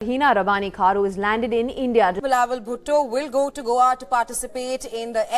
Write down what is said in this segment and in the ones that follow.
Hina Rabbani Kharu is landed in India. Bilawal Bhutto will go to Goa to participate in the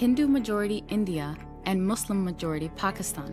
Hindu majority India and Muslim majority Pakistan.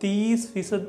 30%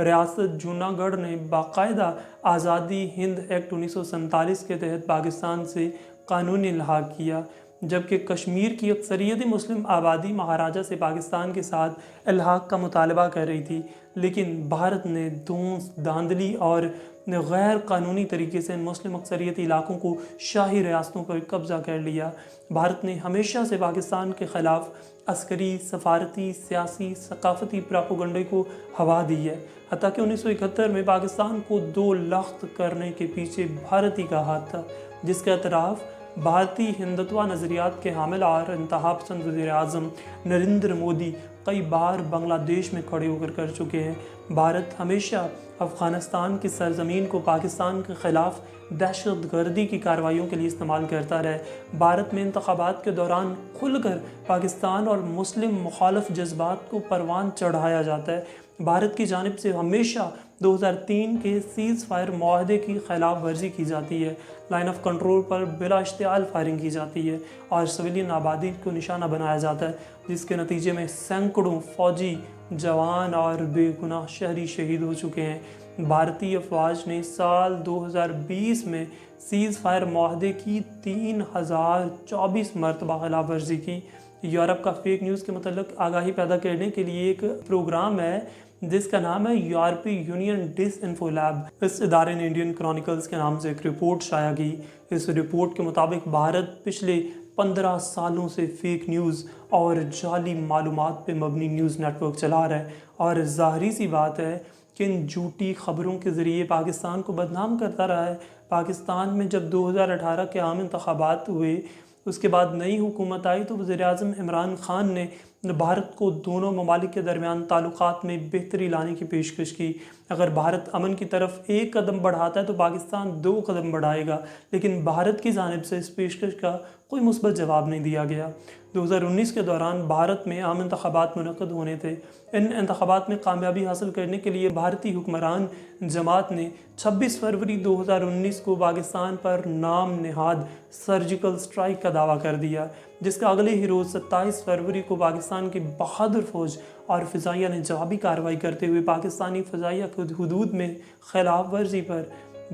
ریاست جوناگڑھ نے باقاعدہ آزادی ہند act 1947 کے تحت پاکستان سے قانونی الحاق کیا، جبکہ کشمیر کی اکثریتی مسلم آبادی مہاراجہ سے پاکستان کے ساتھ الحاق کا مطالبہ کر رہی تھی، لیکن بھارت نے دھونس، دھاندلی اور غیر قانونی طریقے سے ان مسلم اکثریتی علاقوں کو شاہی ریاستوں پر قبضہ کر لیا۔ بھارت نے ہمیشہ سے پاکستان کے خلاف عسکری، سفارتی، سیاسی، ثقافتی پراپوگنڈے کو ہوا دی ہے، حتیٰ کہ 1971 میں پاکستان کو 2 لخت کرنے کے پیچھے بھارت ہی کا ہاتھ تھا، جس کا اعتراف بھارتی ہندتوا نظریات کے حامل اور انتہا پسند وزیر اعظم نریندر مودی کئی بار بنگلہ دیش میں کھڑے ہو کر چکے ہیں۔ بھارت ہمیشہ افغانستان کی سرزمین کو پاکستان کے خلاف دہشت گردی کی کارروائیوں کے لیے استعمال کرتا رہا ہے۔ بھارت میں انتخابات کے دوران کھل کر پاکستان اور مسلم مخالف جذبات کو پروان چڑھایا جاتا ہے۔ بھارت کی جانب سے ہمیشہ 2003 کے سیز فائر معاہدے کی خلاف ورزی کی جاتی ہے، لائن آف کنٹرول پر بلا اشتعال فائرنگ کی جاتی ہے اور سویلین آبادی کو نشانہ بنایا جاتا ہے، جس کے نتیجے میں سینکڑوں فوجی، جوان اور بے گناہ شہری شہید ہو چکے ہیں۔ بھارتی افواج نے سال 2020 میں سیز فائر معاہدے کی 3024 مرتبہ خلاف ورزی کی۔ یورپ کا فیک نیوز کے متعلق آگاہی پیدا کرنے کے لیے ایک پروگرام ہے جس کا نام ہے یورپی یونین ڈس انفو لیب۔ اس ادارے نے انڈین کرونیکلز کے نام سے ایک رپورٹ شائع کی۔ اس رپورٹ کے مطابق بھارت پچھلے 15 سالوں سے فیک نیوز اور جعلی معلومات پہ مبنی نیوز نیٹ ورک چلا رہا ہے، اور ظاہری سی بات ہے کہ ان جھوٹی خبروں کے ذریعے پاکستان کو بدنام کرتا رہا ہے۔ پاکستان میں جب 2018 کے عام انتخابات ہوئے، اس کے بعد نئی حکومت آئی تو وزیر اعظم عمران خان نے بھارت کو دونوں ممالک کے درمیان تعلقات میں بہتری لانے کی پیشکش کی۔ اگر بھارت امن کی طرف 1 قدم بڑھاتا ہے تو پاکستان 2 قدم بڑھائے گا، لیکن بھارت کی جانب سے اس پیشکش کا کوئی مثبت جواب نہیں دیا گیا۔ 2019 کے دوران بھارت میں عام انتخابات منعقد ہونے تھے۔ ان انتخابات میں کامیابی حاصل کرنے کے لیے بھارتی حکمران جماعت نے 26 فروری 2019 کو پاکستان پر نام نہاد سرجیکل سٹرائک کا دعویٰ کر دیا، جس کا اگلے ہی روز 27 فروری کو پاکستان کی بہادر فوج اور فضائیہ نے جوابی کارروائی کرتے ہوئے پاکستانی فضائیہ کی حدود میں خلاف ورزی پر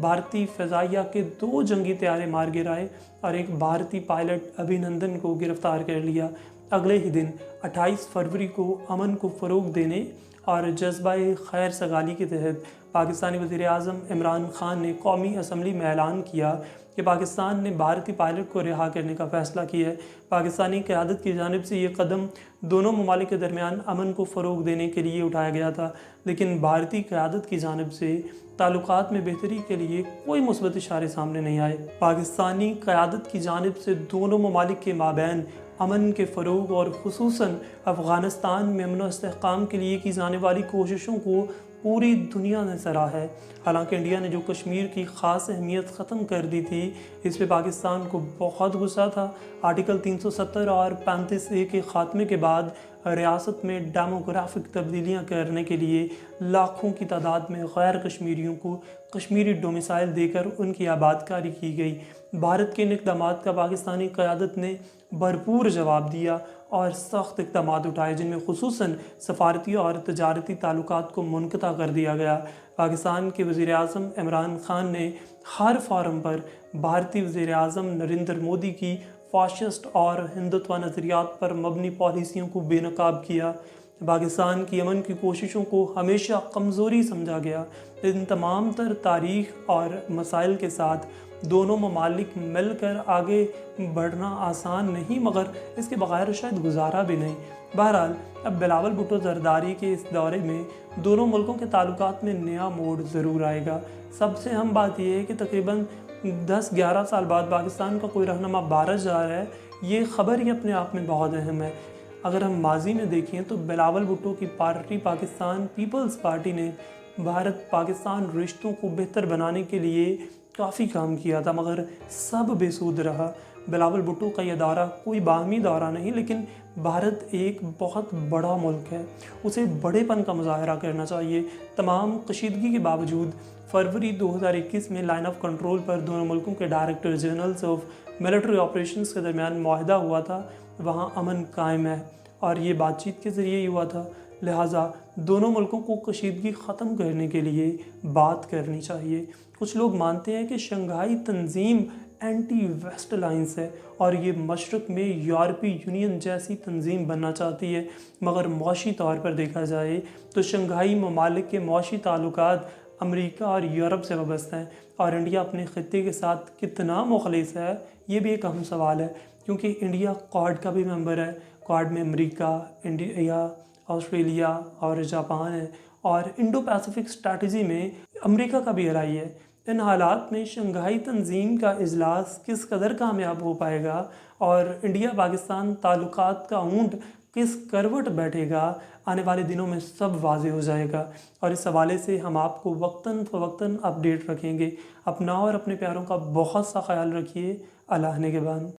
بھارتی فضائیہ کے 2 جنگی طیارے مار گرائے اور ایک بھارتی پائلٹ ابھینندن کو گرفتار کر لیا۔ اگلے ہی دن 28 فروری کو امن کو فروغ دینے اور جذبہ خیر سگالی کے تحت پاکستانی وزیر اعظم عمران خان نے قومی اسمبلی میں اعلان کیا کہ پاکستان نے بھارتی پائلٹ کو رہا کرنے کا فیصلہ کیا ہے۔ پاکستانی قیادت کی جانب سے یہ قدم دونوں ممالک کے درمیان امن کو فروغ دینے کے لیے اٹھایا گیا تھا، لیکن بھارتی قیادت کی جانب سے تعلقات میں بہتری کے لیے کوئی مثبت اشارے سامنے نہیں آئے۔ پاکستانی قیادت کی جانب سے دونوں ممالک کے مابین امن کے فروغ اور خصوصاً افغانستان میں امن و استحکام کے لیے کی جانے والی کوششوں کو پوری دنیا نے سراہا ہے۔ حالانکہ انڈیا نے جو کشمیر کی خاص اہمیت ختم کر دی تھی، اس پہ پاکستان کو بہت غصہ تھا۔ آرٹیکل 370 اور 35A کے خاتمے کے بعد ریاست میں ڈیموگرافک تبدیلیاں کرنے کے لیے لاکھوں کی تعداد میں غیر کشمیریوں کو کشمیری ڈومیسائل دے کر ان کی آباد کاری کی گئی۔ بھارت کے ان اقدامات کا پاکستانی قیادت نے بھرپور جواب دیا اور سخت اقدامات اٹھائے، جن میں خصوصاً سفارتی اور تجارتی تعلقات کو منقطع کر دیا گیا۔ پاکستان کے وزیر اعظم عمران خان نے ہر فورم پر بھارتی وزیر اعظم نریندر مودی کی فاشسٹ اور ہندتوا نظریات پر مبنی پالیسیوں کو بے نقاب کیا۔ پاکستان کی امن کی کوششوں کو ہمیشہ کمزوری سمجھا گیا۔ ان تمام تر تاریخ اور مسائل کے ساتھ دونوں ممالک مل کر آگے بڑھنا آسان نہیں، مگر اس کے بغیر شاید گزارا بھی نہیں۔ بہرحال اب بلاول بھٹو زرداری کے اس دورے میں دونوں ملکوں کے تعلقات میں نیا موڑ ضرور آئے گا۔ سب سے اہم بات یہ ہے کہ تقریباً 10-11 سال بعد پاکستان کا کوئی رہنما بھارت جا رہا ہے، یہ خبر ہی اپنے آپ میں بہت اہم ہے۔ اگر ہم ماضی میں دیکھیں تو بلاول بھٹو کی پارٹی پاکستان پیپلز پارٹی نے بھارت پاکستان رشتوں کو بہتر بنانے کے لیے کافی کام کیا تھا، مگر سب بے سود رہا۔ بلاول بھٹو کا یہ دورہ کوئی باہمی دورہ نہیں، لیکن بھارت ایک بہت بڑا ملک ہے، اسے بڑے پن کا مظاہرہ کرنا چاہیے۔ تمام کشیدگی کے باوجود فروری 2021 میں لائن آف کنٹرول پر دونوں ملکوں کے director generals of military operations کے درمیان معاہدہ ہوا تھا، وہاں امن قائم ہے، اور یہ بات چیت کے ذریعے ہی ہوا تھا۔ لہٰذا دونوں ملکوں کو کشیدگی ختم کرنے کے لیے بات کرنی چاہیے۔ کچھ لوگ مانتے ہیں کہ شنگھائی تنظیم اینٹی ویسٹ الائنس ہے اور یہ مشرق میں یورپی یونین جیسی تنظیم بننا چاہتی ہے، مگر معاشی طور پر دیکھا جائے تو شنگھائی ممالک کے معاشی تعلقات امریکہ اور یورپ سے وابستہ ہیں، اور انڈیا اپنے خطے کے ساتھ کتنا مخلص ہے یہ بھی ایک اہم سوال ہے، کیونکہ انڈیا کوڈ کا بھی ممبر ہے۔ کوڈ میں امریکہ، انڈیا، آسٹریلیا اور جاپان ہے، اور انڈو پیسیفک اسٹریٹجی میں امریکہ کا بھی ارائی ہے۔ ان حالات میں شنگھائی تنظیم کا اجلاس کس قدر کامیاب ہو پائے گا اور انڈیا پاکستان تعلقات کا اونٹ کس کروٹ بیٹھے گا، آنے والے دنوں میں سب واضح ہو جائے گا، اور اس حوالے سے ہم آپ کو وقتاً فوقتاً اپڈیٹ رکھیں گے۔ اپنا اور اپنے پیاروں کا بہت سا خیال رکھیے۔ اللہ نگہبان۔